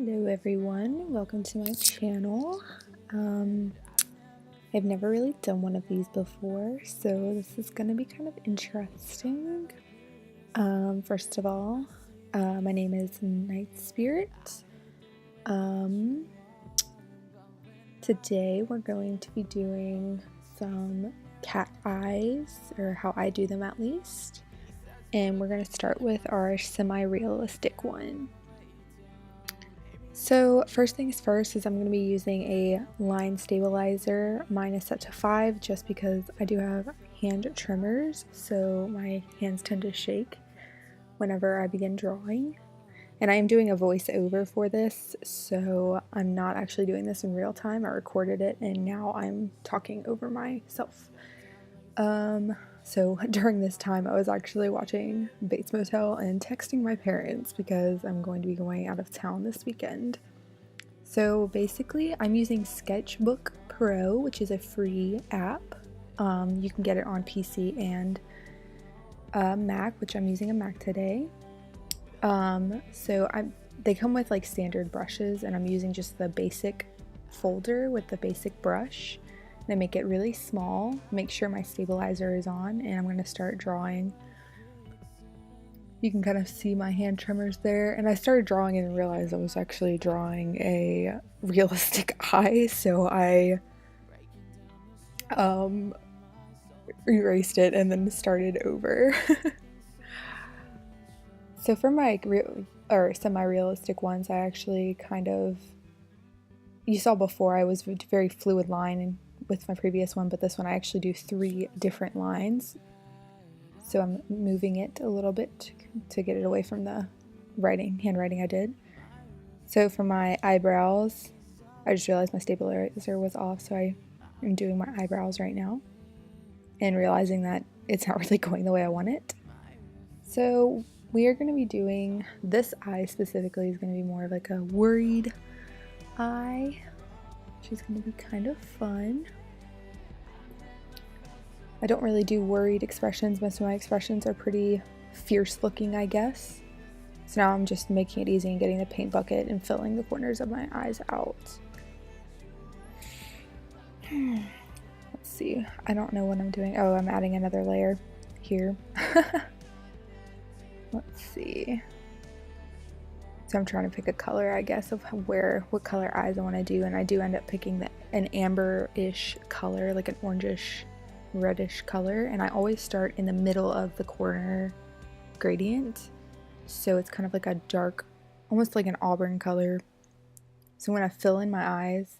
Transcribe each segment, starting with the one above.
Hello everyone, welcome to my channel. I've never really done one of these before, so this is going to be kind of interesting. First of all, my name is Nightspirit. Today we're going to be doing some cat eyes, or how I do them at least. And we're going to start with our semi-realistic one. So first things first is I'm going to be using a line stabilizer. Mine is set to 5 just because I do have hand tremors, so my hands tend to shake whenever I begin drawing. And I am doing a voiceover for this, so I'm not actually doing this in real time. I recorded it and now I'm talking over myself. So during this time I was actually watching Bates Motel and texting my parents because I'm going to be going out of town this weekend. So basically I'm using Sketchbook Pro, which is a free app. You can get it on PC and Mac, which I'm using a Mac today. They come with like standard brushes, and I'm using just the basic folder with the basic brush. I make it really small, make sure my stabilizer is on, and I'm going to start drawing. You can kind of see my hand tremors there, and I started drawing and realized I was actually drawing a realistic eye, so I erased it and then started over. So for my semi-realistic ones, I actually you saw before I was very fluid line with my previous one, but this one I actually do 3 different lines. So I'm moving it a little bit to get it away from the handwriting I did. So for my eyebrows, I just realized my stabilizer was off, so I am doing my eyebrows right now and realizing that it's not really going the way I want it. So we are going to be doing, this eye specifically is going to be more of like a worried eye, which is going to be kind of fun. I don't really do worried expressions. Most of my expressions are pretty fierce looking, I guess. So now I'm just making it easy and getting the paint bucket and filling the corners of my eyes out. Let's see. I don't know what I'm doing. Oh, I'm adding another layer here. Let's see. So I'm trying to pick a color, I guess, of what color eyes I want to do, and I do end up picking an amber-ish color, like an orangish, reddish color, and I always start in the middle of the corner gradient, so it's kind of like a dark, almost like an auburn color. So when I fill in my eyes,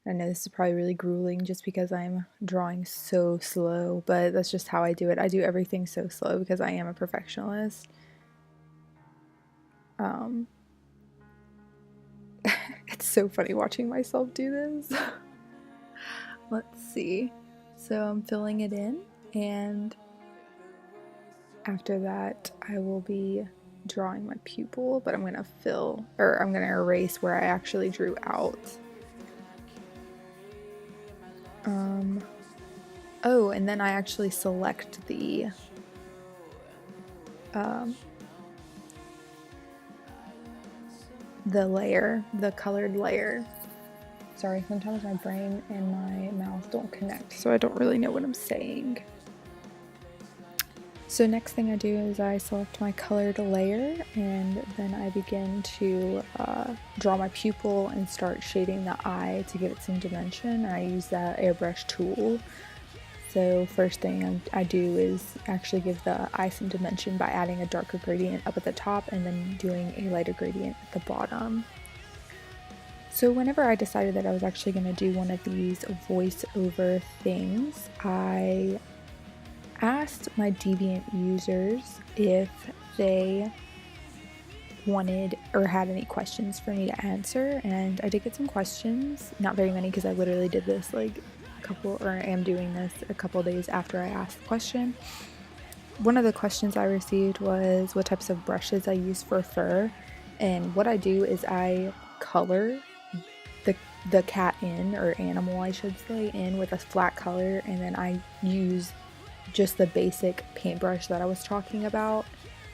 I know this is probably really grueling just because I'm drawing so slow, but that's just how I do it. I do everything so slow because I am a perfectionist. It's so funny watching myself do this. Let's see. So I'm filling it in, and after that I will be drawing my pupil, but I'm gonna erase where I actually drew out. Oh, and then I actually select the layer, the colored layer. Sorry, sometimes my brain and my mouth don't connect, so I don't really know what I'm saying. So next thing I do is I select my colored layer, and then I begin to draw my pupil and start shading the eye to give it some dimension. I use that airbrush tool. So first thing I do is actually give the eye some dimension by adding a darker gradient up at the top and then doing a lighter gradient at the bottom. So whenever I decided that I was actually going to do one of these voiceover things, I asked my Deviant users if they wanted or had any questions for me to answer, and I did get some questions. Not very many because I literally did this am doing this a couple days after I asked the question. One of the questions I received was what types of brushes I use for fur, and what I do is I color the cat in, or animal I should say, in with a flat color, and then I use just the basic paintbrush that I was talking about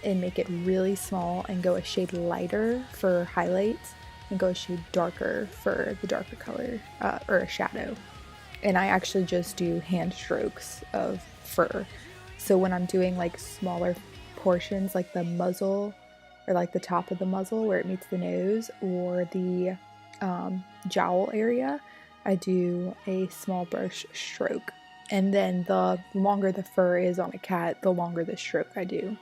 and make it really small and go a shade lighter for highlights, and go a shade darker for the darker color or a shadow. And I actually just do hand strokes of fur. So when I'm doing like smaller portions, like the muzzle or like the top of the muzzle where it meets the nose, or the jowl area, I do a small brush stroke. And then the longer the fur is on a cat, the longer the stroke I do.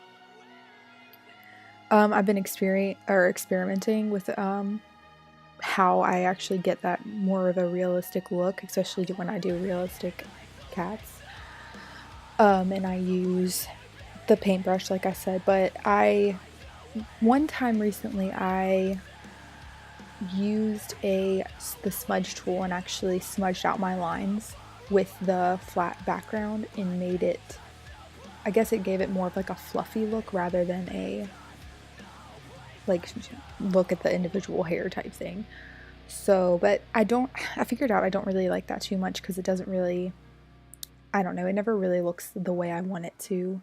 I've been experimenting with how I actually get that more of a realistic look, especially when I do realistic cats. And I use the paintbrush, like I said, but one time recently I used the smudge tool and actually smudged out my lines with the flat background and made it, I guess it gave it more of like a fluffy look rather than a like look at the individual hair type thing. So, but I figured out I don't really like that too much because it doesn't really, I don't know, it never really looks the way I want it to.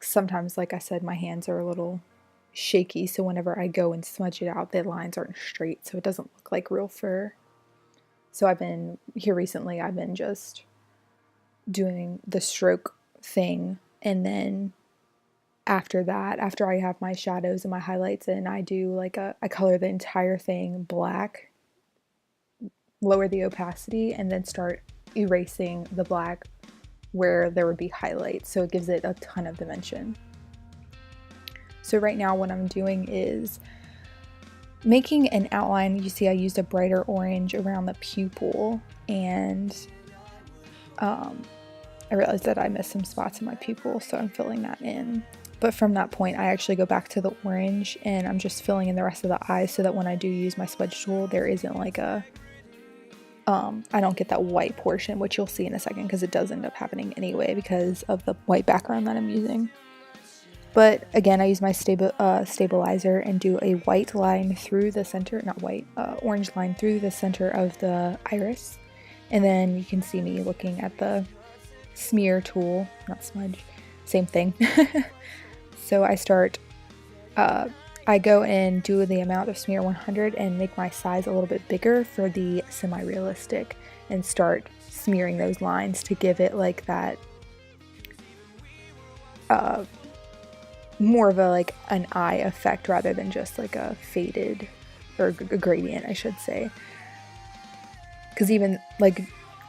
Sometimes, like I said, my hands are a little shaky, so whenever I go and smudge it out, the lines aren't straight, so it doesn't look like real fur. So I've been just doing the stroke thing, and then after that, after I have my shadows and my highlights in, I do like I color the entire thing black, lower the opacity, and then start erasing the black where there would be highlights, so it gives it a ton of dimension. So right now what I'm doing is making an outline. You see I used a brighter orange around the pupil, and I realized that I missed some spots in my pupil, so I'm filling that in. But from that point, I actually go back to the orange and I'm just filling in the rest of the eye so that when I do use my smudge tool, there isn't like a, I don't get that white portion, which you'll see in a second because it does end up happening anyway because of the white background that I'm using. But again, I use my stabilizer and do a white line through the center, not white, orange line through the center of the iris. And then you can see me looking at the smear tool, not smudge, same thing. So I start, I go and do the amount of smear 100 and make my size a little bit bigger for the semi-realistic and start smearing those lines to give it like that, more of a like an eye effect rather than just like a faded or a gradient, I should say. Because even like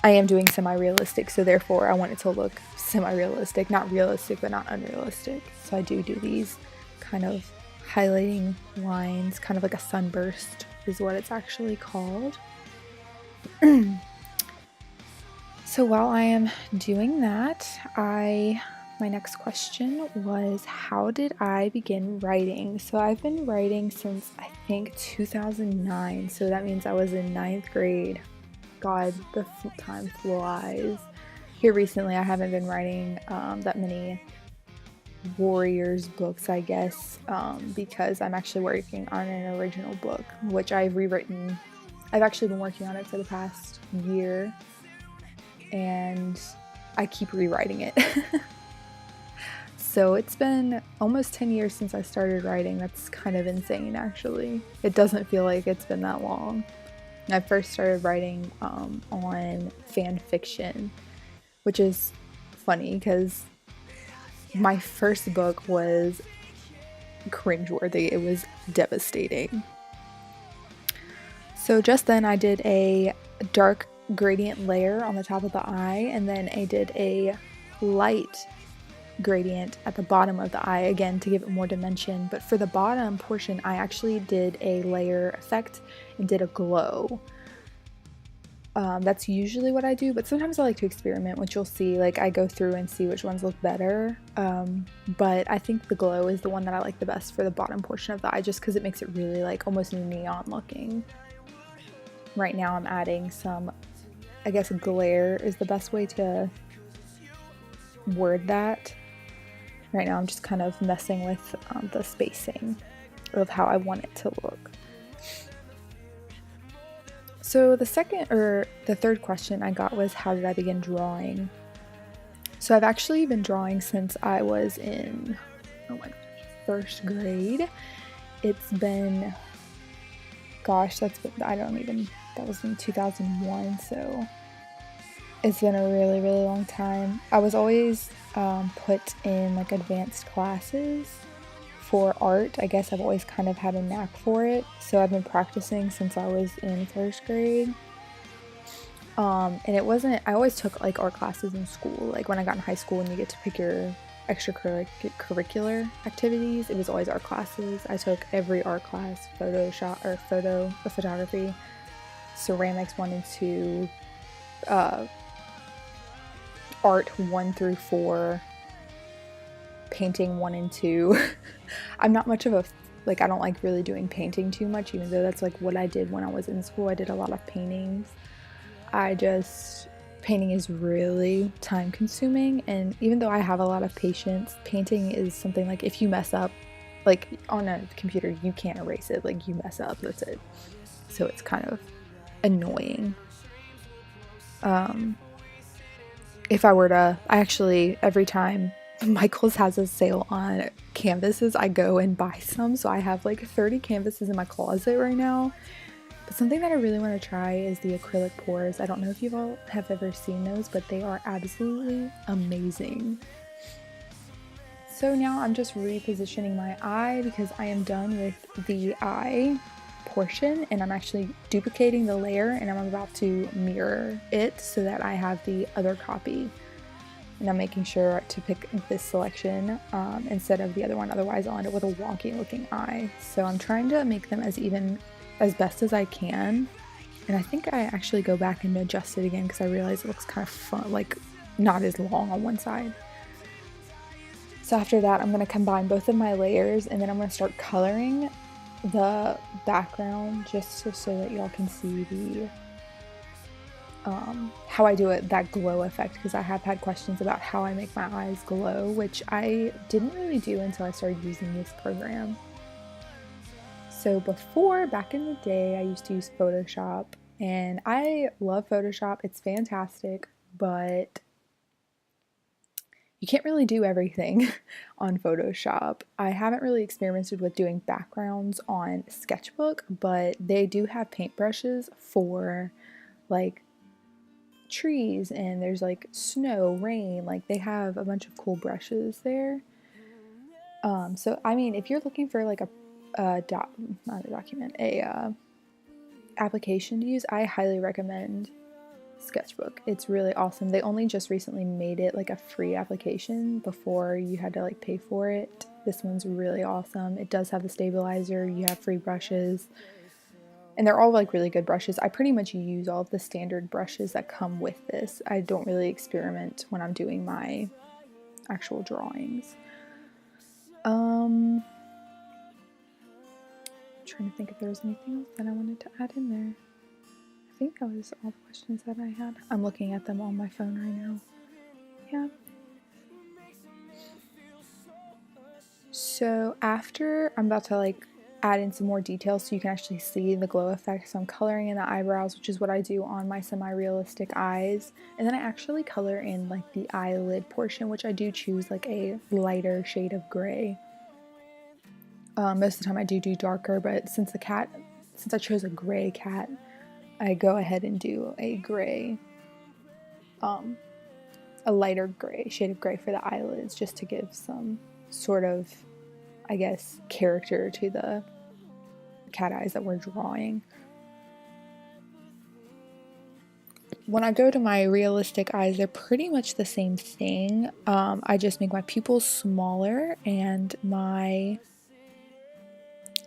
I am doing semi-realistic, so therefore I want it to look semi-realistic, not realistic but not unrealistic. So I do these kind of highlighting lines, kind of like a sunburst is what it's actually called. So while I am doing that, my next question was, how did I begin writing? So I've been writing since I think 2009, so that means I was in 9th grade. God, the time flies. Here recently I haven't been writing that many Warriors books, I guess, because I'm actually working on an original book, which I've rewritten. I've actually been working on it for the past year, and I keep rewriting it. So it's been almost 10 years since I started writing. That's kind of insane, actually. It doesn't feel like it's been that long. I first started writing on fan fiction, which is funny because my first book was cringeworthy. It was devastating. So just then I did a dark gradient layer on the top of the eye, and then I did a light gradient at the bottom of the eye, again to give it more dimension. But for the bottom portion I actually did a layer effect and did a glow. That's usually what I do, but sometimes I like to experiment, which you'll see. Like I go through and see which ones look better, but I think the glow is the one that I like the best for the bottom portion of the eye, just because it makes it really like almost neon looking. Right now I'm adding some, I guess glare is the best way to word that. Right now I'm just kind of messing with the spacing of how I want it to look. So the third question I got was, how did I begin drawing? So I've actually been drawing since I was in, first grade. It's been, gosh, that was in 2001, so it's been a really, really long time. I was always put in like advanced classes for art. I guess I've always kind of had a knack for it, so I've been practicing since I was in first grade. And I always took like art classes in school. Like when I got in high school and you get to pick your extracurricular activities, it was always art classes. I took every art class: photography, ceramics 1 and 2, art 1 through 4, painting 1 and 2. I'm not much of a, like, I don't like really doing painting too much, even though that's like what I did when I was in school. I did a lot of paintings. Painting is really time consuming, and even though I have a lot of patience, painting is something like if you mess up, like on a computer, you can't erase it. Like you mess up, that's it. So it's kind of annoying. If I were to, every time Michael's has a sale on canvases, I go and buy some. So I have like 30 canvases in my closet right now. But something that I really want to try is the acrylic pours. I don't know if you all have ever seen those, but they are absolutely amazing. So now I'm just repositioning my eye because I am done with the eye portion, and I'm actually duplicating the layer, and I'm about to mirror it so that I have the other copy. And I'm making sure to pick this selection instead of the other one, otherwise I'll end up with a wonky looking eye. So I'm trying to make them as best as I can, and I think I actually go back and adjust it again because I realize it looks kind of fun, like not as long on one side. So after that, I'm going to combine both of my layers, and then I'm going to start coloring the background just so that y'all can see the how I do it, that glow effect, because I have had questions about how I make my eyes glow, which I didn't really do until I started using this program. So before, back in the day, I used to use Photoshop, and I love Photoshop. It's fantastic, but you can't really do everything on Photoshop. I haven't really experimented with doing backgrounds on Sketchbook, but they do have paintbrushes for like trees, and there's like snow, rain, like they have a bunch of cool brushes there. So I mean, if you're looking for like application to use, I highly recommend Sketchbook. It's really awesome. They only just recently made it like a free application. Before you had to like pay for it. This one's really awesome. It does have the stabilizer, you have free brushes, and they're all like really good brushes. I pretty much use all of the standard brushes that come with this. I don't really experiment when I'm doing my actual drawings. Trying to think if there was anything else that I wanted to add in there. I think that was all the questions that I had. I'm looking at them on my phone right now. Yeah. So after, I'm about to like add in some more details so you can actually see the glow effect. So I'm coloring in the eyebrows, which is what I do on my semi-realistic eyes. And then I actually color in like the eyelid portion, which I do choose like a lighter shade of gray. Most of the time I do darker, but since I chose a gray cat, I go ahead and do a gray, a lighter gray, shade of gray for the eyelids, just to give some sort of, I guess, character to the cat eyes that we're drawing. When I go to my realistic eyes, they're pretty much the same thing. I just make my pupils smaller, and my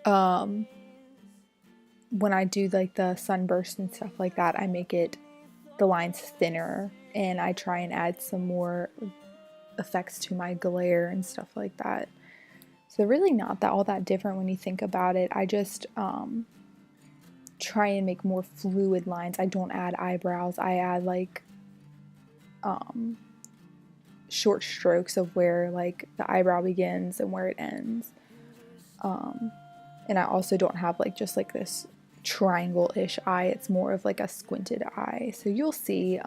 when I do like the sunburst and stuff like that, I make the lines thinner, and I try and add some more effects to my glare and stuff like that. So they're really not all that different when you think about it. I just try and make more fluid lines. I don't add eyebrows. I add like short strokes of where like the eyebrow begins and where it ends. And I also don't have like just like this triangle-ish eye. It's more of like a squinted eye. So you'll see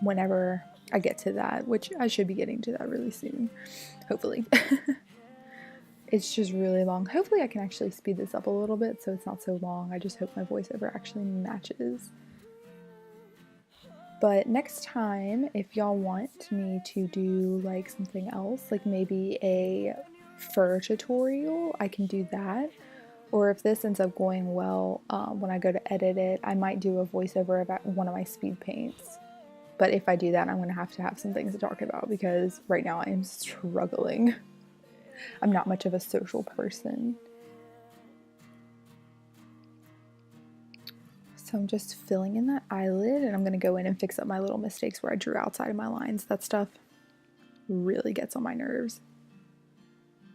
whenever I get to that, which I should be getting to that really soon, hopefully. it's just really long. Hopefully I can actually speed this up a little bit so it's not so long. I just hope my voiceover actually matches. But next time, if y'all want me to do like something else, like maybe a fur tutorial, I can do that. Or if this ends up going well, when I go to edit it, I might do a voiceover about one of my speed paints. But if I do that, I'm going to have some things to talk about because right now I am struggling. I'm not much of a social person. So I'm just filling in that eyelid, and I'm going to go in and fix up my little mistakes where I drew outside of my lines. That stuff really gets on my nerves.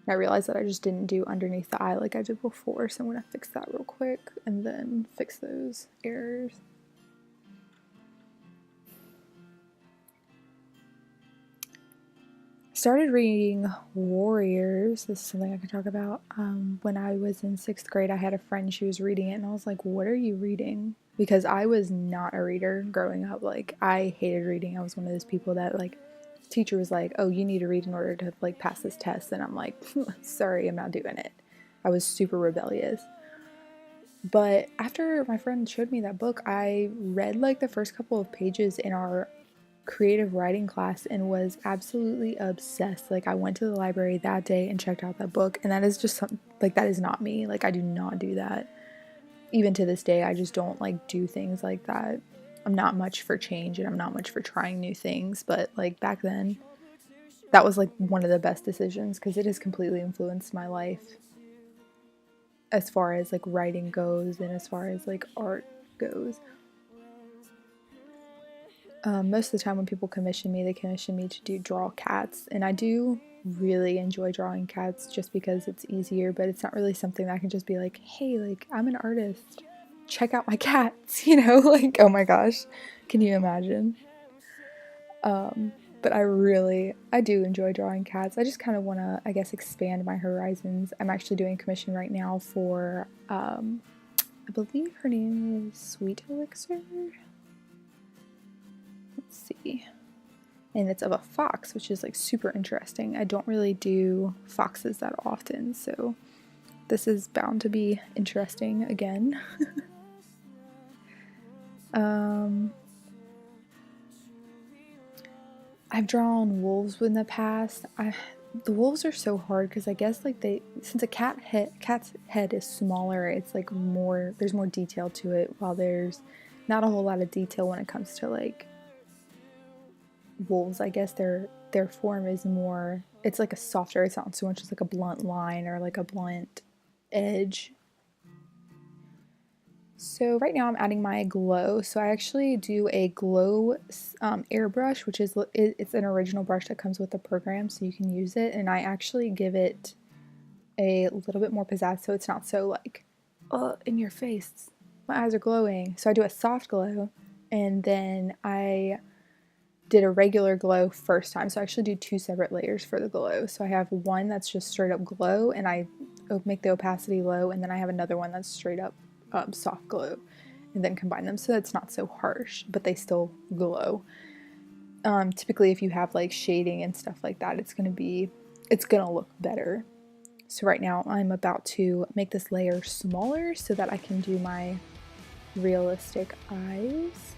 And I realized that I just didn't do underneath the eye like I did before, so I'm going to fix that real quick and then fix those errors. Started reading Warriors. This is something I can talk about. When I was in 6th grade, I had a friend, she was reading it, and I was like, what are you reading? Because I was not a reader growing up. Like, I hated reading. I was one of those people that, like, teacher was like, oh, you need to read in order to, like, pass this test. And I'm like, sorry, I'm not doing it. I was super rebellious. But after my friend showed me that book, I read, like, the first couple of pages in our creative writing class and was absolutely obsessed. Like, I went to the library that day and checked out that book, and that is just something, like, that is not me. Like, I do not do that. Even to this day, I just don't, like, do things like that. I'm not much for change, and I'm not much for trying new things, but, like, back then, that was, like, one of the best decisions, because it has completely influenced my life as far as, like, writing goes, and as far as, like, art goes. Most of the time when people commission me, they commission me to draw cats, and I do really enjoy drawing cats just because it's easier, but it's not really something that I can just be like, hey, like, I'm an artist, check out my cats, you know, like, oh my gosh, can you imagine? But I do enjoy drawing cats. I just kind of want to, I guess, expand my horizons. I'm actually doing a commission right now for, I believe her name is Sweet Elixir. Let's see. And it's of a fox, which is, like, super interesting. I don't really do foxes that often, so this is bound to be interesting again. I've drawn wolves in the past. The wolves are so hard because I guess, like, since a cat's head is smaller, it's like there's more detail to it, while there's not a whole lot of detail when it comes to, like, wolves. I guess their form is more, it's like a softer, it's not so much as like a blunt line or like a blunt edge. So right now I'm adding my glow. So I actually do a glow airbrush, which is, it's an original brush that comes with the program, so you can use it, and I actually give it a little bit more pizzazz so it's not so like, in your face, my eyes are glowing. So I do a soft glow, and then I did a regular glow first time. So I actually do 2 separate layers for the glow. So I have one that's just straight up glow, and I make the opacity low, and then I have another one that's straight up soft glow, and then combine them so that it's not so harsh, but they still glow. Typically if you have like shading and stuff like that, it's gonna look better. So right now I'm about to make this layer smaller so that I can do my realistic eyes.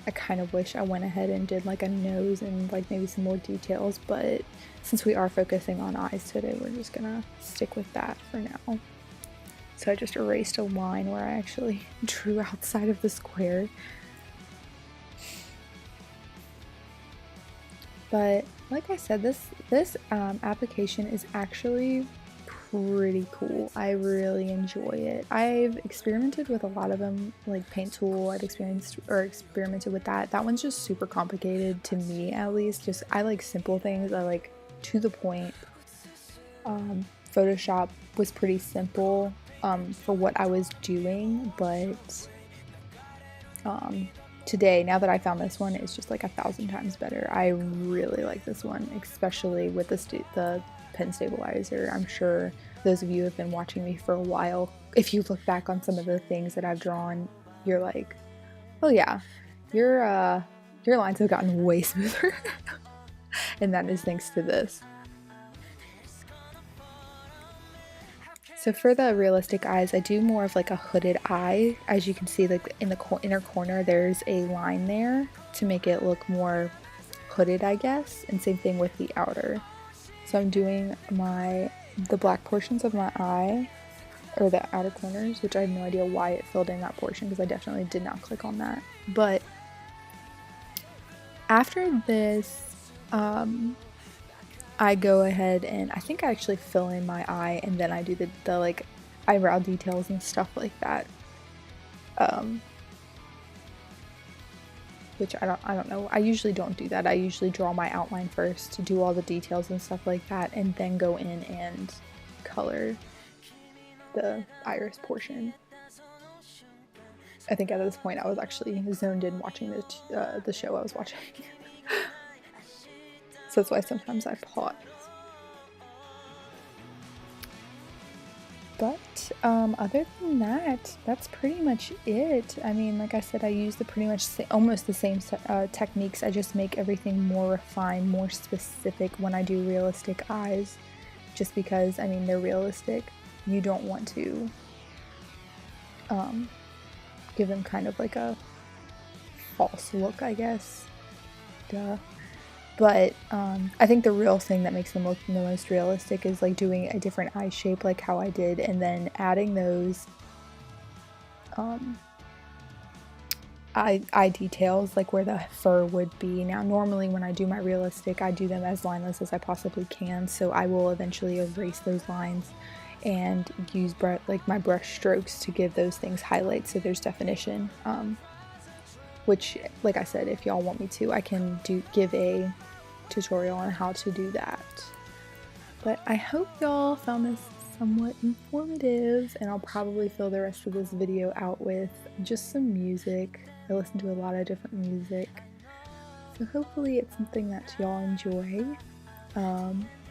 I kind of wish I went ahead and did like a nose and like maybe some more details, but since we are focusing on eyes today, we're just gonna stick with that for now. So I just erased a line where I actually drew outside of the square. But like I said, this application is actually pretty cool. I really enjoy it. I've experimented with a lot of them, like Paint Tool. I've experimented with that. That one's just super complicated to me, at least. Just, I like simple things. I like to the point. Photoshop was pretty simple for what I was doing, but today, now that I found this one, it's just like 1,000 times better. I really like this one, especially with the pen stabilizer. I'm sure those of you who have been watching me for a while, if you look back on some of the things that I've drawn, you're like, oh yeah, you're your lines have gotten way smoother. And that is thanks to this. So for the realistic eyes, I do more of like a hooded eye. As you can see, like in the inner corner, there's a line there to make it look more hooded, I guess. And same thing with the outer. So I'm doing the black portions of my eye, or the outer corners, which I have no idea why it filled in that portion because I definitely did not click on that. But after this, I go ahead and I think I actually fill in my eye, and then I do the like eyebrow details and stuff like that. Which I don't know. I usually don't do that. I usually draw my outline first to do all the details and stuff like that, and then go in and color the iris portion. I think at this point I was actually zoned in watching the show I was watching. So that's why sometimes I pause. But other than that, that's pretty much it. I mean, like I said, I use almost the same techniques. I just make everything more refined, more specific when I do realistic eyes. Just because, I mean, they're realistic. You don't want to give them kind of like a false look, I guess. Duh. But I think the real thing that makes them look the most realistic is like doing a different eye shape like how I did, and then adding those eye details like where the fur would be. Now normally when I do my realistic, I do them as lineless as I possibly can, so I will eventually erase those lines and use my brush strokes to give those things highlights so there's definition. Which, like I said, if y'all want me to, I can give a tutorial on how to do that. But I hope y'all found this somewhat informative, and I'll probably fill the rest of this video out with just some music. I listen to a lot of different music, so hopefully it's something that y'all enjoy.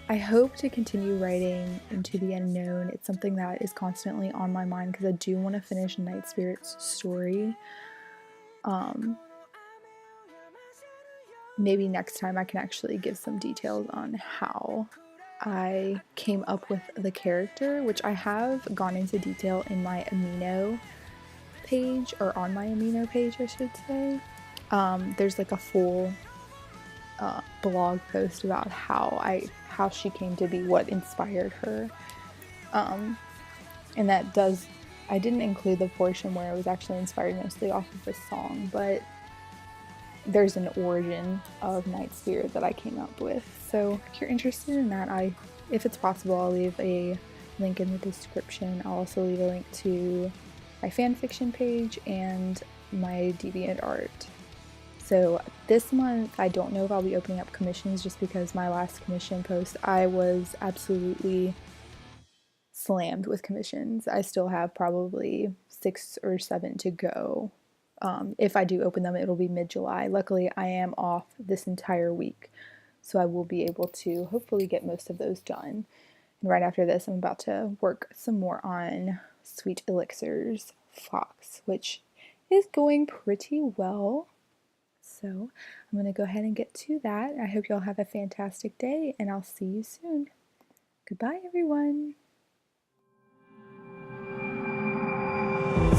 I hope to continue writing Into the Unknown. It's something that is constantly on my mind because I do want to finish Nightspirit's story. Maybe next time I can actually give some details on how I came up with the character, which I have gone into detail in my Amino page, or on my Amino page I should say. There's like a full blog post about how she came to be, what inspired her, and that does, I didn't include the portion where it was actually inspired mostly off of the song, but there's an origin of Nightspirit that I came up with. So if you're interested in that, if it's possible, I'll leave a link in the description. I'll also leave a link to my fanfiction page and my DeviantArt. So this month, I don't know if I'll be opening up commissions, just because my last commission post, I was absolutely slammed with commissions. I still have probably 6 or 7 to go. If I do open them, it'll be mid-July. Luckily, I am off this entire week, so I will be able to hopefully get most of those done. And right after this, I'm about to work some more on Sweet Elixir's Fox, which is going pretty well. So I'm going to go ahead and get to that. I hope y'all have a fantastic day, and I'll see you soon. Goodbye, everyone.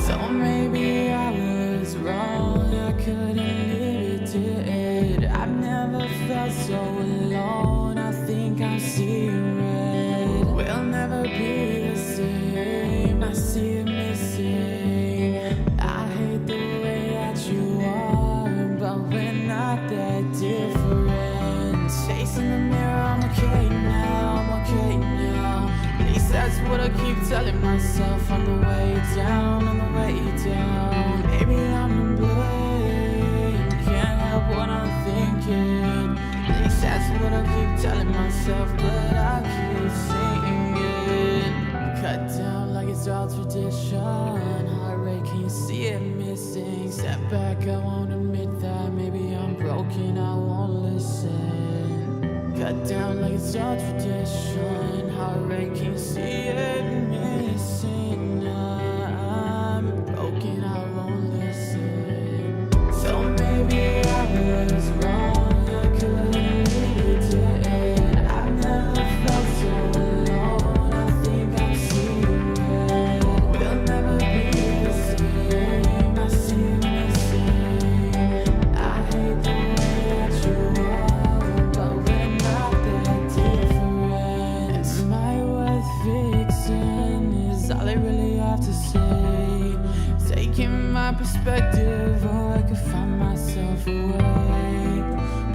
So maybe I was wrong, I couldn't leave it to it. I've never felt so alone, I think I'm seeing red. We'll never be the same, I see it missing. I hate the way that you are, but we're not that different. Chasing the mirror, I'm okay now, I'm okay now. At least that's what I keep telling myself on the way down, on the way down. Maybe I'm to blame, can't help what I'm thinking. At least that's what I keep telling myself, but I keep saying it. Cut down like it's all tradition, heart rate, can you see it missing? Step back, I won't admit that, maybe I'm broken, I won't listen. Cut down like it's all tradition, heart rate, can you see it missing? I'm broken, I won't listen. So maybe I will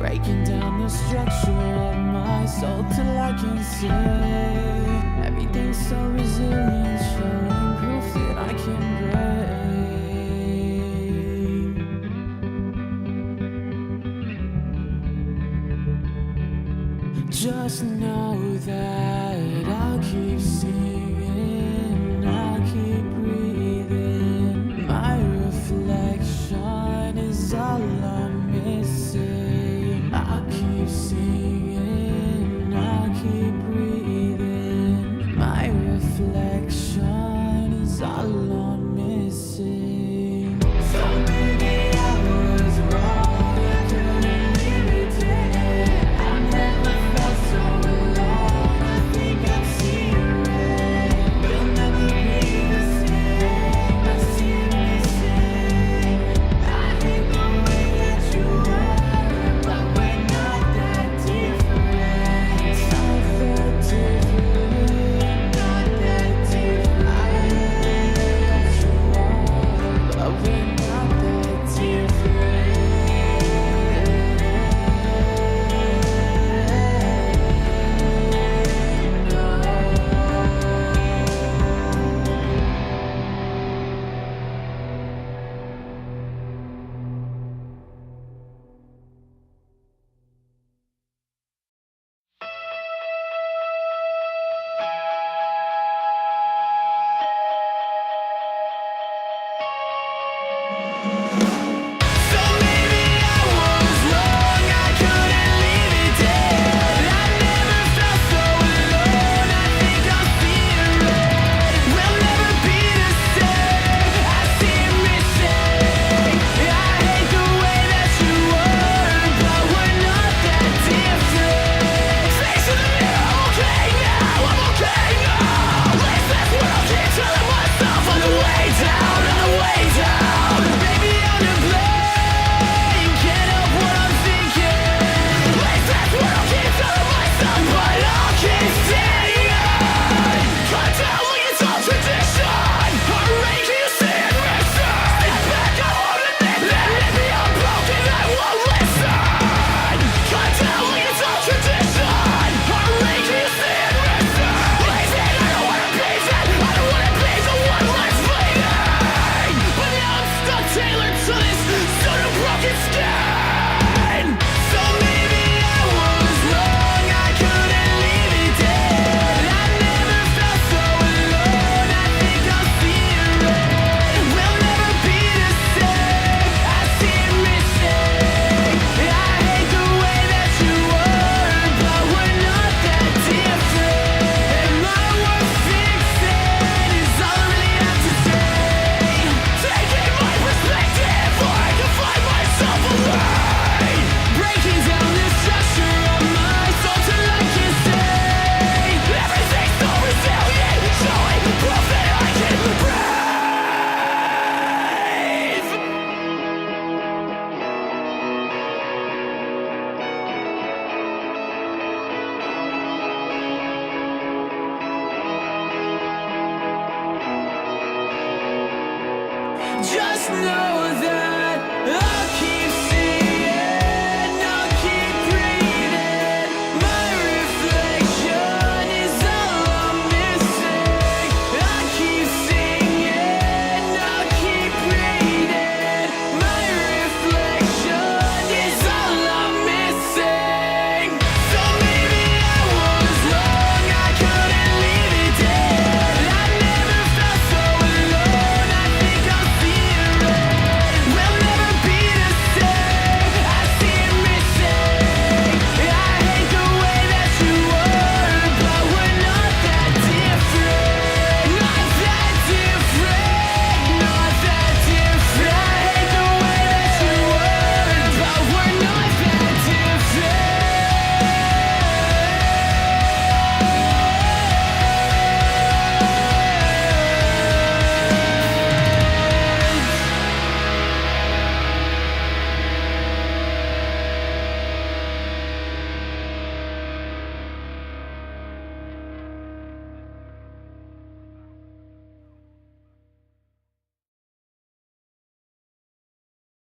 breaking down the structure of my soul till I can see everything's so resilient, showing proof that I can break. Just know that I'll keep seeing